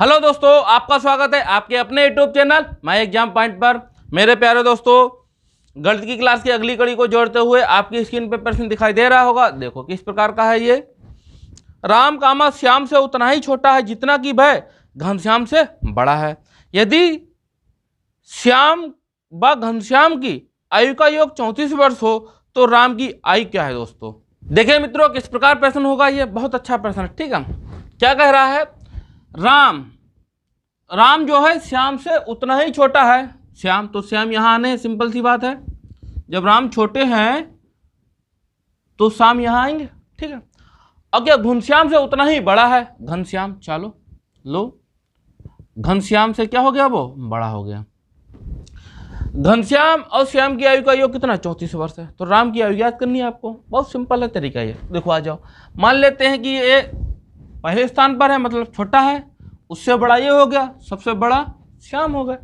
Hello दोस्तों, आपका स्वागत है आपके अपने YouTube channel my exam point पर। मेरे प्यारे दोस्तों, गणित की क्लास की अगली कड़ी को जोड़ते हुए आपकी स्क्रीन पर प्रश्न दिखाई दे रहा होगा। देखो किस प्रकार का है ये। राम कामा श्याम से उतना ही छोटा है जितना कि वह घनश्याम से बड़ा है। यदि श्याम व घनश्याम की आयु का योग 34 वर्ष हो तो राम की आयु क्या है। दोस्तों देखिए मित्रों, किस प्रकार प्रश्न होगा ये। बहुत अच्छा प्रश्न है, ठीक है। क्या कह रहा है, राम जो है श्याम से उतना ही छोटा है। श्याम तो श्याम यहां आने हैं, सिंपल सी बात है। जब राम छोटे हैं तो श्याम यहां आएंगे, ठीक है। और क्या घनश्याम से उतना ही बड़ा है घनश्याम। चलो लो, घनश्याम से क्या हो गया, वो बड़ा हो गया। घनश्याम और श्याम की आयु का योग कितना, 34 वर्ष है। तो राम की आयु याद करनी है आपको। बहुत सिंपल है तरीका ये। देखो आ जाओ, मान लेते हैं कि ये पहले स्थान पर है, मतलब छोटा है। उससे बड़ा ये हो गया, सबसे बड़ा श्याम हो गया।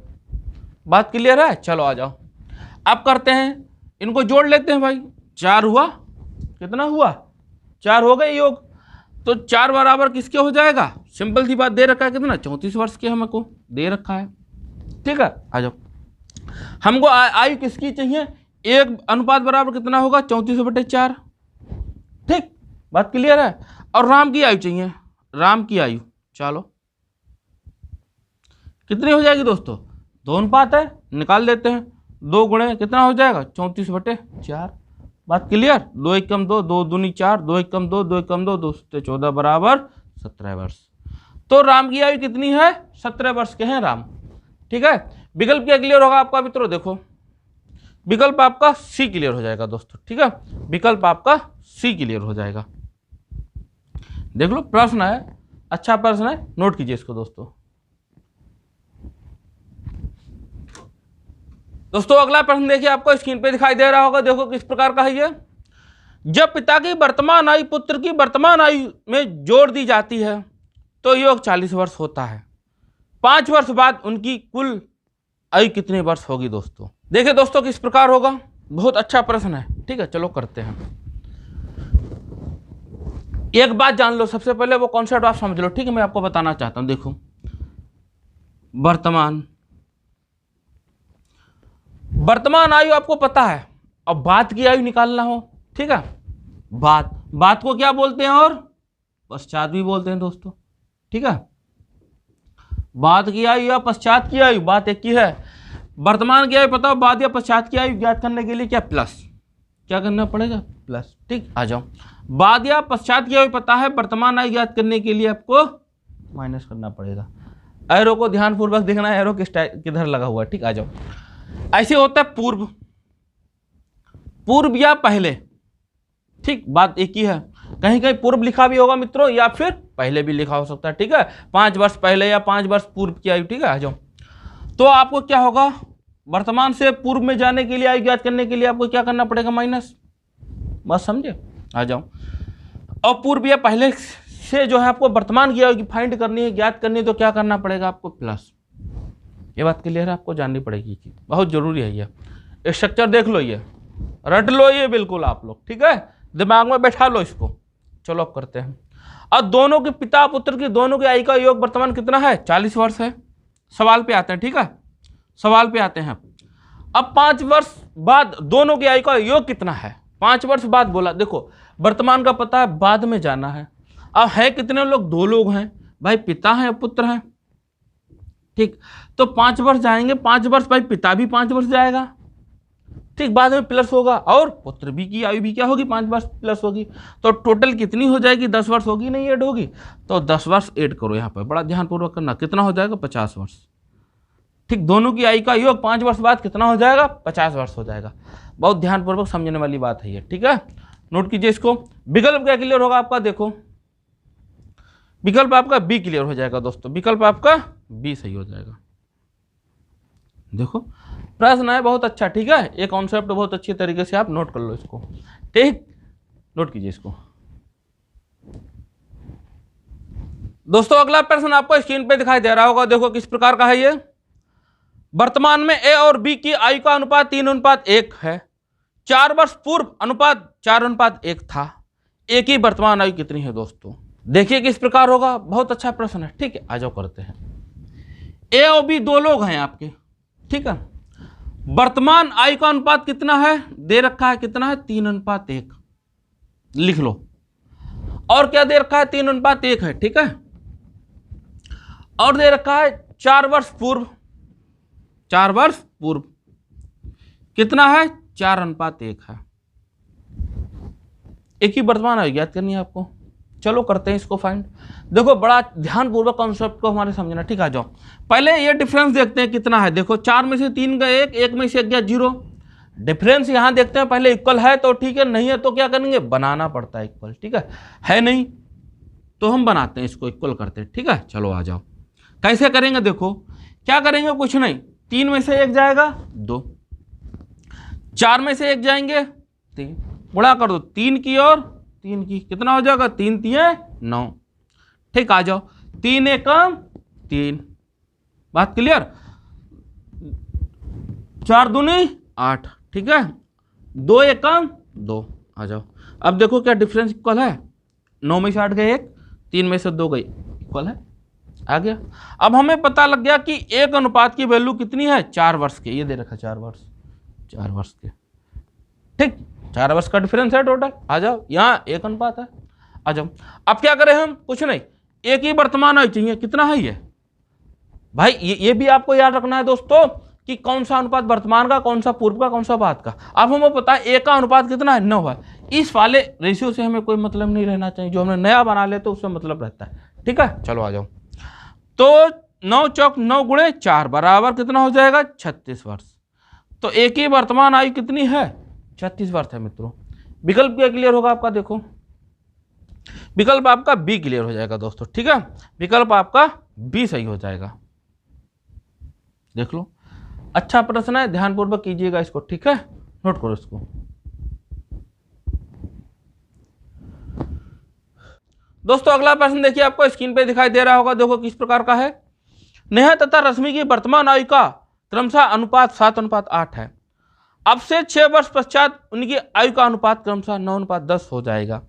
बात क्लियर है। चलो आ जाओ, अब करते हैं, इनको जोड़ लेते हैं भाई। 4 हुआ, कितना हुआ, 4 हो गए योग। तो 4 बराबर किसके हो जाएगा, सिंपल सी बात, दे रखा है कितना, 34 वर्ष के हमको दे रखा है, ठीक है। आ जाओ, हमको आयु किसकी चाहिए, 1 अनुपात बराबर कितना होगा, 34/4, ठीक। बात क्लियर है। और राम की आयु चाहिए, राम की आयु। चलो कितनी हो जाएगी दोस्तों, 2 अनुपात है, निकाल देते हैं। 2 गुणे कितना हो जाएगा, 34/4। बात क्लियर। 2 1 कम 2, 2 दूनी 4, 2 1 कम 2, 2 1 कम 2, 2 से 14 बराबर 17 वर्ष। तो राम की आयु कितनी है, 17 वर्ष के हैं राम, ठीक है। विकल्प क्या क्लियर होगा आपका मित्रों। देखो विकल्प आपका सी क्लियर हो जाएगा दोस्तों, ठीक है। विकल्प आपका सी क्लियर हो जाएगा। देख लो, प्रश्न है, अच्छा प्रश्न है, नोट कीजिए इसको दोस्तों। दोस्तों अगला प्रश्न देखिए, आपको स्क्रीन पे दिखाई दे रहा होगा। देखो किस प्रकार का है ये। जब पिता की वर्तमान आयु पुत्र की वर्तमान आयु में जोड़ दी जाती है तो योग 40 वर्ष होता है। 5 वर्ष बाद उनकी कुल आयु कितने वर्ष होगी। दोस्तों देखिए दोस्तों किस प्रकार होगा। बहुत अच्छा प्रश्न है, ठीक है। चलो करते हैं। एक बात जान लो, सबसे पहले वो कॉन्सेप्ट आप समझ लो, ठीक है। मैं आपको बताना चाहता हूं। देखो वर्तमान आयु आपको पता है, अब बाद की आयु निकालना हो, ठीक है। बात को क्या बोलते हैं, और पश्चात भी बोलते हैं दोस्तों, ठीक है। बाद की आयु या पश्चात की आयु, बात एक ही है। वर्तमान की आयु पता हो, बाद या पश्चात की आयु ज्ञात करने के लिए क्या प्लस, क्या करना पड़ेगा, प्लस, ठीक। आ जाओ, बाद या पश्चात की आयु पता है, वर्तमान आयु ज्ञात करने के लिए आपको माइनस करना पड़ेगा। एरो को ध्यानपूर्वक देखना है, एरो किधर लगा हुआ है, ठीक। आ जाओ, ऐसे होता है पूर्व या पहले, ठीक। बात एक ही है। कहीं कहीं पूर्व लिखा भी होगा मित्रों, या फिर पहले भी लिखा हो सकता है, ठीक है। 5 वर्ष पहले या 5 वर्ष पूर्व की आयु, ठीक है। आ जाओ, तो आपको क्या होगा, वर्तमान से पूर्व में जाने के लिए, आयु ज्ञात करने के लिए आपको क्या करना पड़ेगा, माइनस। बस समझे। आ जाओ, और पूर्व या पहले से जो है आपको वर्तमान की आयु फाइंड करनी है, ज्ञात करनी है, तो क्या करना पड़ेगा आपको, प्लस। ये बात क्लियर है, आपको जाननी पड़ेगी, बहुत जरूरी है ये। स्ट्रक्चर देख लो, ये रट लो ये बिल्कुल आप लोग, ठीक है। दिमाग में बैठा लो इसको। चलो अब करते हैं। अब दोनों के पिता पुत्र की दोनों की आयु का योग वर्तमान कितना है, 40 वर्ष है। सवाल पे आते हैं, ठीक है। सवाल पे आते हैं। अब 5 वर्ष बाद दोनों की आयु का योग कितना है, 5 वर्ष बाद बोला। देखो वर्तमान का पता है, बाद में जाना है। अब है कितने लोग, 2 लोग हैं भाई, पिता हैं पुत्र हैं, ठीक। तो 5 वर्ष जाएंगे, 5 वर्ष भाई पिता भी 5 वर्ष जाएगा, ठीक। बाद में प्लस होगा, और पुत्र भी की आयु भी क्या होगी, 5 वर्ष प्लस होगी। तो टोटल कितनी हो जाएगी, 10 वर्ष होगी, नहीं ऐड होगी। तो 10 वर्ष ऐड करो यहाँ पर, बड़ा ध्यानपूर्वक करना। कितना हो जाएगा, 50 वर्ष, ठीक। दोनों की आयु का योग 5 वर्ष बाद कितना हो जाएगा, 50 वर्ष हो जाएगा। बहुत ध्यानपूर्वक समझने वाली बात है ये, ठीक है। नोट कीजिए इसको। विकल्प क्या क्लियर होगा आपका, देखो विकल्प आपका बी क्लियर हो जाएगा दोस्तों। विकल्प आपका बी सही हो जाएगा। देखो प्रश्न है बहुत अच्छा, ठीक है। ये कॉन्सेप्ट बहुत अच्छी तरीके से आप नोट कर लो इसको, ठीक। नोट कीजिए इसको दोस्तों। अगला प्रश्न आपको स्क्रीन पे दिखाई दे रहा होगा। देखो किस प्रकार का है ये। वर्तमान में ए और बी की आयु का अनुपात 3:1 है। 4 वर्ष पूर्व अनुपात 4:1 था। ए की वर्तमान आयु कितनी है दोस्तों। देखिए किस प्रकार होगा, बहुत अच्छा प्रश्न है, ठीक है। आ जाओ करते हैं। ए और बी दो लोग हैं आपके, ठीक है। वर्तमान आयु का अनुपात कितना है, दे रखा है, कितना है, 3:1 लिख लो। और क्या दे रखा है, 3:1 है, ठीक है। और दे रखा है 4 वर्ष पूर्व, 4 वर्ष पूर्व कितना है, 4:1 है। एक ही वर्तमान आयु ज्ञात करनी है आपको। चलो करते हैं इसको फाइंड। देखो बड़ा ध्यानपूर्वक कॉन्सेप्ट को हमारे समझना, ठीक है। आ जाओ पहले ये डिफरेंस देखते हैं कितना है। देखो 4 में से 3 गया 1, 1 में से 1 गया 0। डिफरेंस यहां देखते हैं, पहले इक्वल है तो ठीक है, नहीं है तो क्या करेंगे, बनाना पड़ता है इक्वल, ठीक है नहीं तो हम बनाते हैं इसको, इक्वल करते हैं, ठीक है। चलो आ जाओ कैसे करेंगे, देखो क्या करेंगे, कुछ नहीं, 3 में से 1 जाएगा 2, 4 में से 1 जाएंगे 3, गुणा कर दो 3 की और 3 की, कितना हो जाएगा, 3 3 9, ठीक। आ जाओ 3 1 3, बात क्लियर, 4 दूनी 8, ठीक है, 2 1 2। आ जाओ अब देखो क्या डिफरेंस इक्वल है, 9 में से 8 गए 1, 3 में से 2 गई, इक्वल है, आ गया। अब हमें पता लग गया कि एक अनुपात की वैल्यू कितनी है, 4 वर्ष के, ये दे रखा 4 वर्ष, 4 वर्ष के, ठीक, 4 वर्ष का डिफरेंस है टोटल। आ जाओ यहाँ एक अनुपात है। आ जाओ अब क्या करें हम, कुछ नहीं, एक ही वर्तमान आयु चाहिए, कितना है ये भाई, ये भी आपको याद रखना है दोस्तों कि कौन सा अनुपात वर्तमान का, कौन सा पूर्व का, कौन सा बाद का। अब हमें पता है एक का अनुपात कितना है, 9 है। इस वाले रेशियो से हमें कोई मतलब नहीं रहना चाहिए, जो हमने नया बना लेते उससे मतलब रहता है, ठीक है। चलो आ जाओ, तो 9 चौक 9 गुणे 4 बराबर कितना हो जाएगा, 36 वर्ष। तो एक ही वर्तमान आयु कितनी है, 36 वर्ष है मित्रों। विकल्प क्या क्लियर होगा आपका, देखो विकल्प आपका बी क्लियर हो जाएगा दोस्तों, ठीक है। विकल्प आपका बी सही हो जाएगा, देख लो। अच्छा प्रश्न है, ध्यानपूर्वक कीजिएगा इसको, ठीक है, नोट करो इसको। दोस्तों अगला प्रश्न देखिए, आपको स्क्रीन पे दिखाई दे रहा होगा, देखो किस प्रकार का है। नेहा तथा रश्मि की वर्तमान आयु का क्रमशः अनुपात 7:8 है। अब से 6 वर्ष पश्चात उनकी आयु का अनुपात क्रमशः 9:10 हो जाएगा।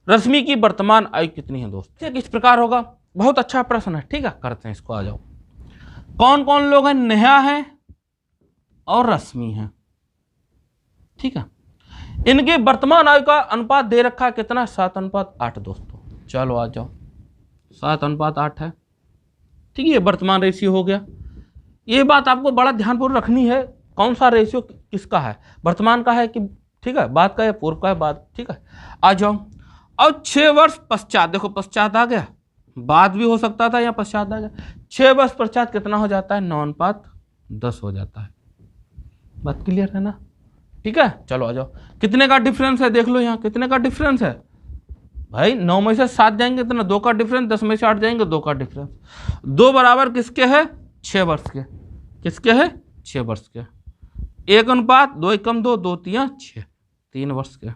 रश्मि की वर्तमान आयु कितनी है दोस्तों, किस प्रकार होगा, बहुत अच्छा प्रश्न है, ठीक है, करते हैं इसको। आ जाओ कौन कौन लोग हैं, नेहा है और रश्मि है, ठीक है। इनकी वर्तमान आयु का अनुपात दे रखा है कितना, 7:8 दोस्तों। चलो आ जाओ 7:8 है, ठीक है, ये वर्तमान रेशियो हो गया। ये बात आपको बड़ा ध्यानपूर्वक रखनी है, कौन सा रेशियो किसका है, वर्तमान का है कि, ठीक है, बाद का या पूर्व का है, बाद, ठीक है। आ जाओ अब 6 वर्ष पश्चात, देखो पश्चात आ गया, बाद भी हो सकता था या पश्चात आ गया, 6 वर्ष पश्चात कितना हो जाता है, 9:10 हो जाता है। बात क्लियर है ना, ठीक है। चलो आ जाओ, कितने का डिफरेंस है, देख लो यहाँ कितने का डिफरेंस है भाई, 9 में से 7 जाएंगे इतना 2 का डिफरेंस, 10 में से 8 जाएंगे 2 का डिफरेंस, 2 बराबर किसके है, 6 वर्ष के, किसके है, 6 वर्ष के। 1:2, 2 1 2, 2 3 6, 3 वर्ष के।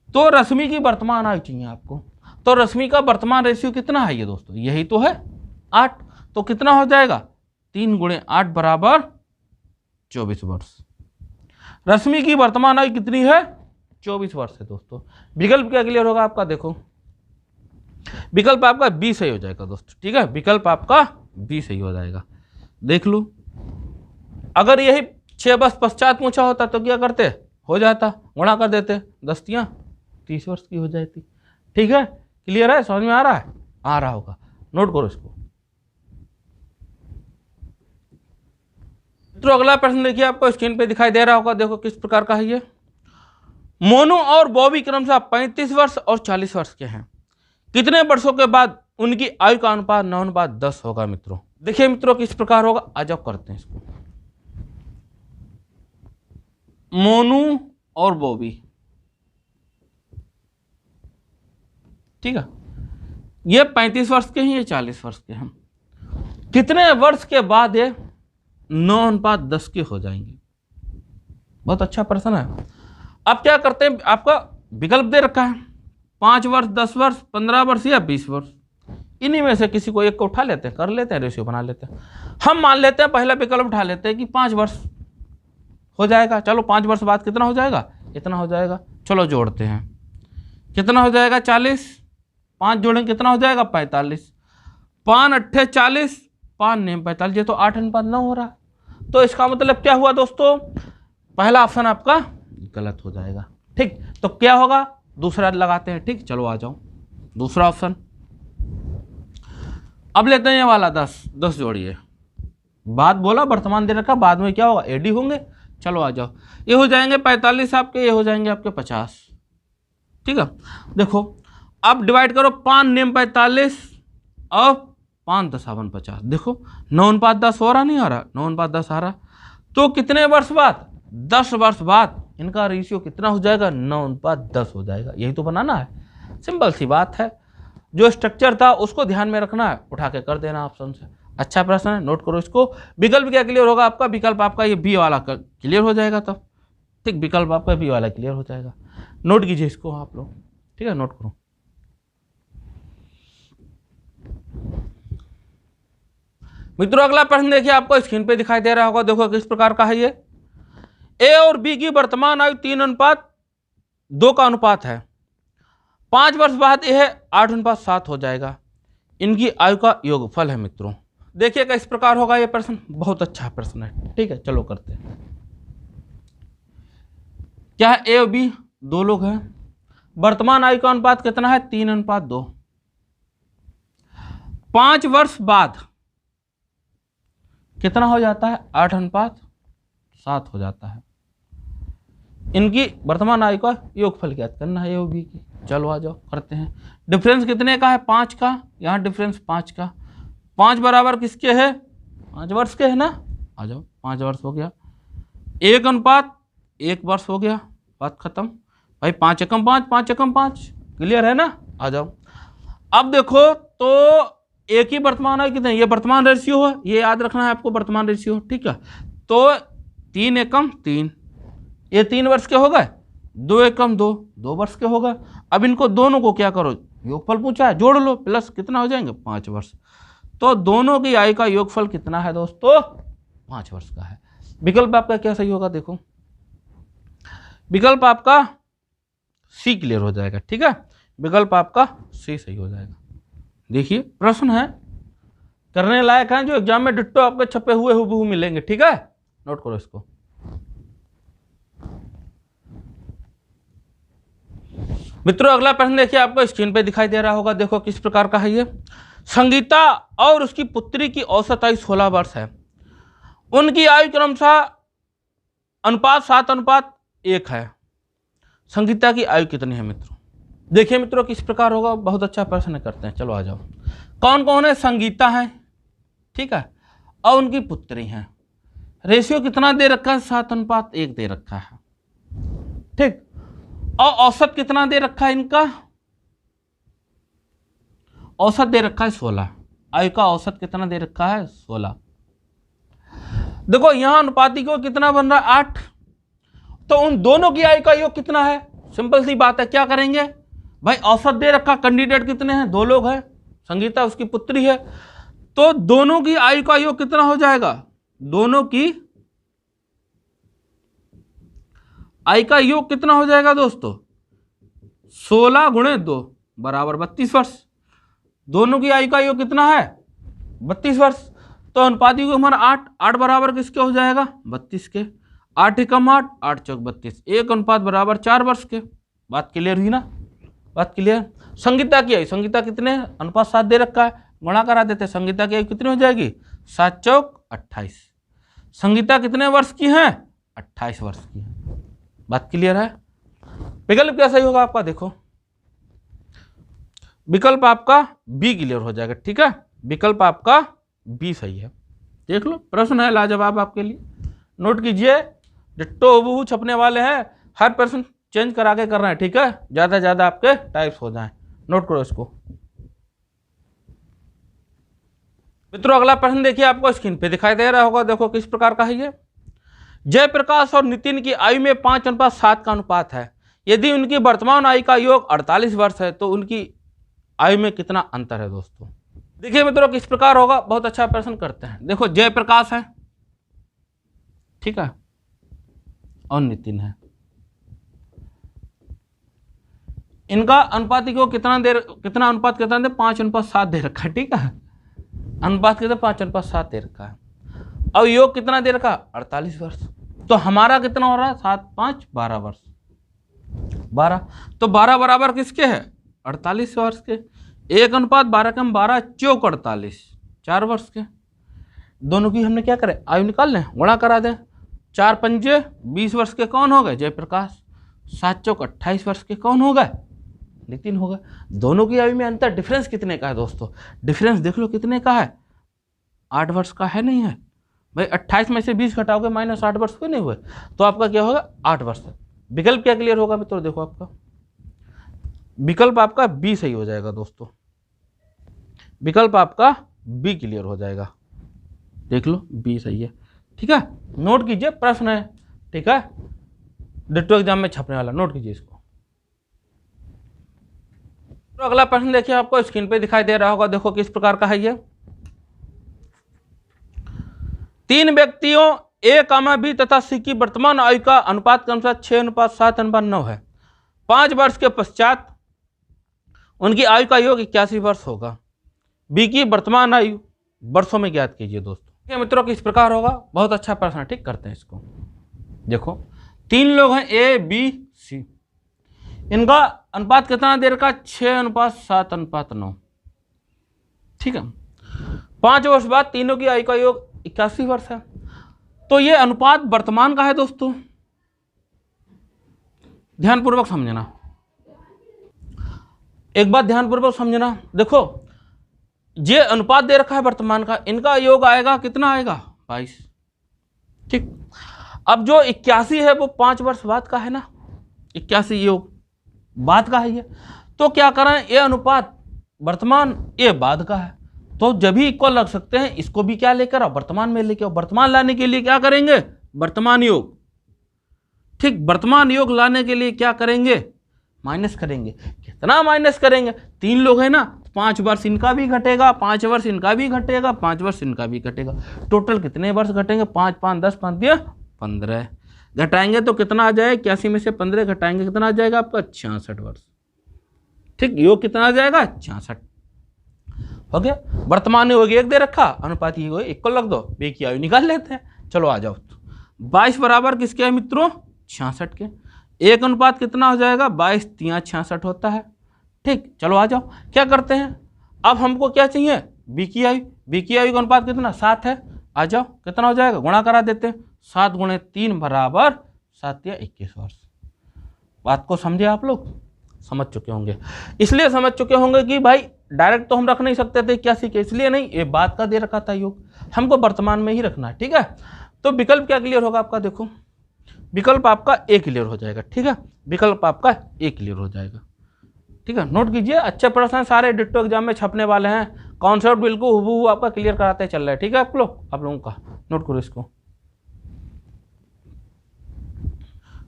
तो रश्मि की वर्तमान आयु चाहिए आपको, तो रश्मि का वर्तमान रेशियो कितना है ये दोस्तों, यही तो है 8, तो कितना हो जाएगा, 3 गुणे 8 बराबर 24 वर्ष। रश्मि की वर्तमान आयु कितनी है, 24 वर्ष है दोस्तों। विकल्प क्या क्लियर होगा आपका, देखो विकल्प आपका बी सही हो जाएगा दोस्तों, ठीक है, विकल्प आपका बी सही हो जाएगा, देख लो। अगर यही 6 वर्ष पश्चात पूछा होता तो क्या करते, हो जाता, गुणा कर देते, 10 3 30 वर्ष की हो जाती, ठीक है। क्लियर है, समझ में आ रहा है, आ रहा होगा, नोट करो इसको। तो अगला प्रश्न देखिए, आपको स्क्रीन पे दिखाई दे रहा होगा, देखो किस प्रकार का है ये। मोनू और बॉबी क्रमशः 35 वर्ष और 40 वर्ष के हैं। कितने वर्षों के बाद उनकी आयु का अनुपात 9:10 होगा मित्रों। देखिए मित्रों किस प्रकार होगा, आ जाओ करते हैं इसको। मोनू और बॉबी, ठीक है, ये 35 वर्ष के हैं, ये 40 वर्ष के हैं। कितने वर्ष के बाद ये 9:10 के हो जाएंगे, बहुत अच्छा प्रश्न है। अब क्या करते हैं, आपका विकल्प दे रखा है 5 वर्ष, 10 वर्ष, 15 वर्ष या 20 वर्ष, इन्हीं में से किसी को एक को उठा लेते हैं, कर लेते हैं, रेशियो बना लेते हैं। हम मान लेते हैं पहला विकल्प उठा लेते हैं कि 5 वर्ष हो जाएगा। चलो 5 वर्ष बाद कितना हो जाएगा, इतना हो जाएगा। चलो जोड़ते हैं, कितना हो जाएगा, 40, 5 जोड़ेंगे कितना हो जाएगा, 45, 5 8 40, 5 नेम 45, ये तो 8:9 हो रहा। तो इसका मतलब क्या हुआ दोस्तों, पहला ऑप्शन आपका गलत हो जाएगा। ठीक, तो क्या होगा, दूसरा लगाते हैं। ठीक, चलो आ जाओ दूसरा ऑप्शन। अब लेते हैं ये वाला 10 जोड़िए, बाद बोला वर्तमान दे रखा, बाद में क्या होगा, एडी होंगे। चलो आ जाओ, ये हो जाएंगे 45 आपके, ये हो जाएंगे आपके 50। ठीक है, देखो अब डिवाइड करो 5 नेम 45 और 5 10 50। देखो 9:10 हो रहा, नहीं आ रहा, 9:10 आ रहा। तो कितने वर्ष बाद, 10 वर्ष बाद इनका रेशियो कितना हो जाएगा, 9:10 हो जाएगा। यही तो बनाना है, सिंपल सी बात है। जो स्ट्रक्चर था उसको ध्यान में रखना है, उठा के कर देना ऑप्शन से। अच्छा प्रश्न है, नोट करो इसको। विकल्प क्या क्लियर होगा आपका, विकल्प आपका ये बी वाला क्लियर हो जाएगा तब। ठीक, विकल्प आपका बी वाला क्लियर हो जाएगा। नोट कीजिए इसको आप लोग, ठीक है, नोट करो। मित्रों अगला प्रश्न देखिए, आपको स्क्रीन पे दिखाई दे रहा होगा, देखो किस प्रकार का है ये। ए और बी की वर्तमान आयु 3:2 का अनुपात है। 5 वर्ष बाद यह 8:7 हो जाएगा। इनकी आयु का योगफल है। मित्रों देखिएगा इस प्रकार होगा ये प्रश्न, बहुत अच्छा प्रश्न है। ठीक है, चलो करते हैं। क्या है, ए और बी 2 लोग हैं, वर्तमान आयु का अनुपात कितना है, 3:2। 5 वर्ष बाद कितना हो जाता है, 8:7 हो जाता है। इनकी वर्तमान आयु का योगफल ज्ञात करना है ए और बी की। चलो आ जाओ करते हैं। डिफरेंस कितने का है, 5 का, यहाँ डिफरेंस 5 का। 5 बराबर किसके है, 5 वर्ष के है ना। आ जाओ, 5 वर्ष हो गया, 1:1 वर्ष हो गया, बात खत्म भाई। 5 एकम 5, 5 एकम 5, क्लियर है ना। आ जाओ, अब देखो तो एक ही वर्तमान आयु कितने, ये वर्तमान रेशियो है, ये याद रखना है आपको, वर्तमान रेशियो। ठीक है, तो 3 एकम 3, ये 3 वर्ष के हो गए, 2 एकम 2, 2 वर्ष के हो गए। अब इनको दोनों को क्या करो, योगफल पूछा है, जोड़ लो, प्लस कितना हो जाएंगे, 5 वर्ष। तो दोनों की आयु का योगफल कितना है दोस्तों, 5 वर्ष का है। विकल्प आपका क्या सही होगा, देखो विकल्प आपका सी क्लियर हो जाएगा। ठीक है, विकल्प आपका सी सही हो जाएगा। देखिए प्रश्न है, करने लायक है, जो एग्जाम में डिट्टो आपके छपे हुए हुबहू मिलेंगे। ठीक है, नोट करो इसको। मित्रों अगला प्रश्न देखिए, आपको स्क्रीन पे दिखाई दे रहा होगा, देखो किस प्रकार का है ये। संगीता और उसकी पुत्री की औसत आयु 16 वर्ष है। उनकी आयु क्रमशः अनुपात 7:1 है। संगीता की आयु कितनी है मित्रों। देखिए मित्रों किस प्रकार होगा, बहुत अच्छा प्रश्न करते हैं। चलो आ जाओ, कौन कौन है, संगीता है, ठीक है, और उनकी पुत्री है। रेशियो कितना दे रखा है, 7:1 दे रखा है। ठीक, और औसत कितना दे रखा है इनका, औसत दे रखा है 16। आयु का औसत कितना दे रखा है, 16। देखो यहां अनुपाती को कितना बन रहा है, 8। तो उन दोनों की आयु का योग कितना है, सिंपल सी बात है, क्या करेंगे भाई, औसत दे रखा, कैंडिडेट कितने हैं, 2 लोग हैं, संगीता उसकी पुत्री है। तो दोनों की आयु का योग कितना हो जाएगा, दोनों की आयु का योग कितना हो जाएगा दोस्तों, 16 × 2 बराबर 32 वर्ष। दोनों की आयु का योग कितना है, 32 वर्ष। तो अनुपाती को हमारा 8 बराबर किसके हो जाएगा, 32 के। 8 एकम 8, 8 चौक 32, 1 बराबर 4 वर्ष के। बात क्लियर हुई ना, बात क्लियर। संगीता की आयु, संगीता कितने, अनुपात 7 दे रखा है, गुणा करा देते, संगीता की आयु कितनी हो जाएगी, 7 चौक 28। संगीता कितने वर्ष की है, 28 वर्ष की है। बात क्लियर है। विकल्प क्या सही होगा आपका, देखो विकल्प आपका बी क्लियर हो जाएगा। ठीक है, विकल्प आपका बी सही है। देख लो प्रश्न है लाजवाब आपके लिए, नोट कीजिए। डिट्टो हुबहू छपने वाले हैं, हर प्रश्न चेंज करा के कर रहे हैं। ठीक है, ज्यादा ज्यादा आपके टाइप्स हो जाएं, नोट करो इसको। मित्रों अगला प्रश्न देखिए, आपको स्क्रीन पे दिखाई दे रहा होगा, देखो किस प्रकार का है ये। जयप्रकाश और नितिन की आयु में 5:7 का अनुपात है। यदि उनकी वर्तमान आयु का योग 48 वर्ष है तो उनकी आयु में कितना अंतर है दोस्तों। देखिए मित्रों किस प्रकार होगा, बहुत अच्छा प्रश्न करते हैं। देखो जयप्रकाश है, ठीक है, और नितिन है। इनका अनुपाती को कितना अनुपात कितना दे, 5:7 दे रखा है। ठीक है, अनुपात कितना 5:7 दे रखा है। अब योग कितना दे रखा 48 वर्ष। तो हमारा कितना हो रहा है 7 5 12 वर्ष 12। तो 12 बराबर किसके है 48 वर्ष के। 1:12 के हम 12 चौक 48 4 वर्ष के। दोनों की हमने क्या करें आयु निकाल लें गुणा करा दें। 4 पंजे 20 वर्ष के कौन हो गए जयप्रकाश। 7 चौक 28 वर्ष के कौन हो गए नितिन हो गए। दोनों की आयु में अंतर डिफरेंस कितने का है दोस्तों। डिफरेंस देख लो कितने का है 8 वर्ष का है नहीं है भाई। 28 में से 20 घटाओगे -8 वर्ष क्यों नहीं हुए। तो आपका क्या होगा 8 वर्ष। विकल्प क्या क्लियर होगा मित्रों देखो आपका विकल्प आपका बी सही हो जाएगा दोस्तों। विकल्प आपका बी क्लियर हो जाएगा। देख लो बी सही है ठीक है। नोट कीजिए प्रश्न है ठीक है डिट्टो एग्जाम में छपने वाला नोट कीजिए इसको। तो अगला प्रश्न देखिए आपको स्क्रीन पे दिखाई दे रहा होगा। देखो किस प्रकार का है ये। 3 व्यक्तियों A, B तथा C की वर्तमान आयु का अनुपात के अनुसार 6:7:9 है। 5 वर्ष के पश्चात उनकी आयु का योग 81 वर्ष होगा। बी की वर्तमान आयु वर्षों में ज्ञात कीजिए दोस्तों। ठीक है मित्रों किस प्रकार होगा बहुत अच्छा प्रश्न ठीक करते हैं इसको। देखो 3 लोग हैं A, B, C। इनका अनुपात कितना दे रखा 6:7:9 ठीक है। 5 वर्ष बाद तीनों की आयु का योग 81 वर्ष है। तो ये अनुपात वर्तमान का है दोस्तों। ध्यानपूर्वक समझना एक बात ध्यानपूर्वक समझना। देखो ये अनुपात दे रखा है वर्तमान का इनका योग आएगा कितना आएगा 22 ठीक। अब जो 81 है वो 5 वर्ष बाद का है ना 81 योग बाद का है ये। तो क्या करें ये अनुपात वर्तमान ये बाद का है तो जब भी इक्वल रख सकते हैं। इसको भी क्या लेकर आओ वर्तमान में लेके आओ। वर्तमान लाने के लिए क्या करेंगे वर्तमान योग ठीक। वर्तमान योग लाने के लिए क्या करेंगे माइनस करेंगे। कितना माइनस करेंगे 3 लोग हैं ना 5 वर्ष इनका भी घटेगा 5 वर्ष इनका भी घटेगा 5 वर्ष इनका भी घटेगा। टोटल कितने वर्ष घटेंगे 5 5 10 5 दिया 15 घटाएंगे तो कितना आ जाएगा 81 में से 15 घटाएंगे कितना आ जाएगा आपका 66 वर्ष ठीक। योग कितना आ जाएगा 66 हो गया। वर्तमान योग 1 दे रखा अनुपाती योग इक्वल रख दो बी की आयु निकाल लेते हैं। चलो आ जाओ 22 बराबर किसके है मित्रों 66 के। 1 अनुपात कितना हो जाएगा 22 3 66 होता है ठीक। चलो आ जाओ क्या करते हैं अब हमको क्या चाहिए बी की आयु। बी की आयु का अनुपात कितना 7 है। आ जाओ कितना हो जाएगा गुणा करा देते हैं। 7 × 3 बराबर 7 या 21 वर्ष। बात को समझे आप लोग समझ चुके होंगे। इसलिए समझ चुके होंगे कि भाई डायरेक्ट तो हम रख नहीं सकते थे 81 के इसलिए नहीं ये बात का दे रखा था योग हमको वर्तमान में ही रखना है ठीक है। तो विकल्प क्या क्लियर होगा आपका देखो विकल्प आपका ए क्लियर हो जाएगा ठीक है। विकल्प आपका ए क्लियर हो जाएगा ठीक है। नोट कीजिए अच्छे प्रश्न सारे डिट्टो एग्जाम में छपने वाले हैं। कॉन्सेप्ट बिल्कुल हुबहू आपका क्लियर कराते चल रहा है ठीक है। आप लोगों का नोट करो इसको।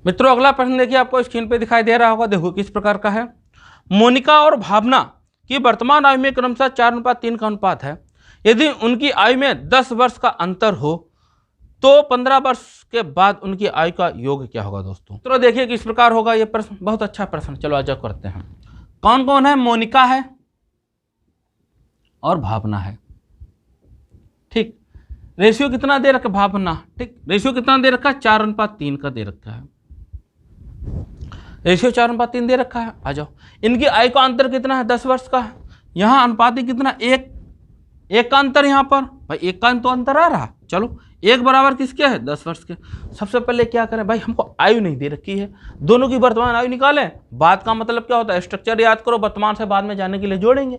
मित्रों अगला प्रश्न देखिए आपको स्क्रीन पे दिखाई दे रहा होगा। देखो किस प्रकार का है। मोनिका और भावना की वर्तमान आयु में क्रमशः 4:3 का अनुपात है। यदि उनकी आयु में 10 वर्ष का अंतर हो तो 15 वर्ष के बाद उनकी आयु का योग क्या होगा दोस्तों। तो देखिए किस प्रकार होगा ये प्रश्न बहुत अच्छा प्रश्न। चलो आज करते हैं। कौन कौन है मोनिका है और भावना है ठीक। रेशियो कितना दे रखा भावना ठीक। रेशियो कितना दे रखा 4:3 का दे रखा है। रेशियो 4:3 दे रखा है। आ जाओ इनकी आयु का अंतर कितना है 10 वर्ष का है। यहाँ अनुपाति कितना 1 का अंतर यहाँ पर भाई 1 का तो अंतर आ रहा। चलो 1 बराबर किसके है 10 वर्ष के। सबसे पहले क्या करें भाई हमको आयु नहीं दे रखी है दोनों की वर्तमान आयु निकालें। बाद का मतलब क्या होता है स्ट्रक्चर याद करो वर्तमान से बाद में जाने के लिए जोड़ेंगे।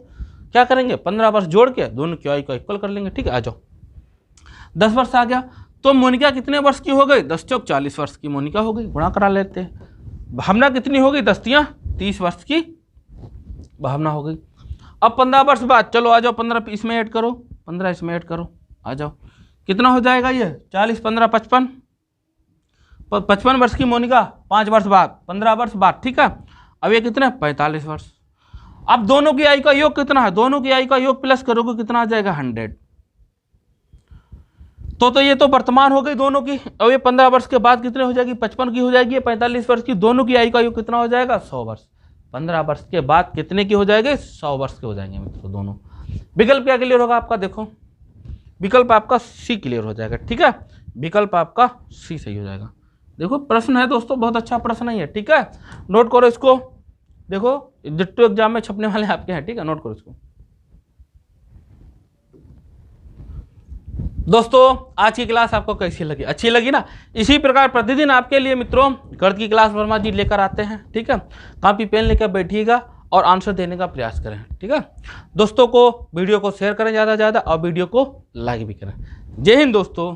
क्या करेंगे 15 वर्ष जोड़ के दोनों की आयु को इक्वल कर लेंगे ठीक है। आ जाओ 10 वर्ष आ गया तो मोनिका कितने वर्ष की हो गई 10 चौक 40 वर्ष की मोनिका हो गई। गुणा करा लेते हैं। भावना कितनी हो गई 10 तियां 30 वर्ष की भावना हो गई। अब 15 वर्ष बाद चलो आ जाओ 15 इसमें ऐड करो 15 इसमें ऐड करो। आ जाओ कितना हो जाएगा ये 40 15 55 55 वर्ष की मोनिका 5 वर्ष बाद 15 वर्ष बाद ठीक है। अब ये कितने 45 वर्ष। अब दोनों की आयु का योग कितना है दोनों की आयु का योग प्लस करोगे कितना आ जाएगा 100। तो ये तो वर्तमान हो गई दोनों की। अब ये 15 वर्ष के बाद कितने हो जाएगी 55 की हो जाएगी 45 वर्ष की। दोनों की आयु का योग कितना हो जाएगा 100 वर्ष। 15 वर्ष के बाद कितने की हो जाएगी 100 वर्ष के हो जाएंगे मित्रों दोनों। विकल्प क्या क्लियर होगा आपका देखो विकल्प आपका सी क्लियर हो जाएगा। ठीक है, विकल्प आपका सी सही हो जाएगा। देखो प्रश्न है दोस्तों, बहुत अच्छा प्रश्न है ये। ठीक है, नोट करो इसको। देखो डिट्टो एग्जाम में छपने वाले आपके हैं। ठीक है, नोट करो इसको। दोस्तों आज की क्लास आपको कैसी लगी? अच्छी लगी ना? इसी प्रकार प्रतिदिन आपके लिए मित्रों गणित की क्लास वर्मा जी लेकर आते हैं। ठीक है, कॉपी पेन लेकर बैठिएगा और आंसर देने का प्रयास करें। ठीक है, दोस्तों को वीडियो को शेयर करें ज़्यादा से ज़्यादा और वीडियो को लाइक भी करें। जय हिंद दोस्तों।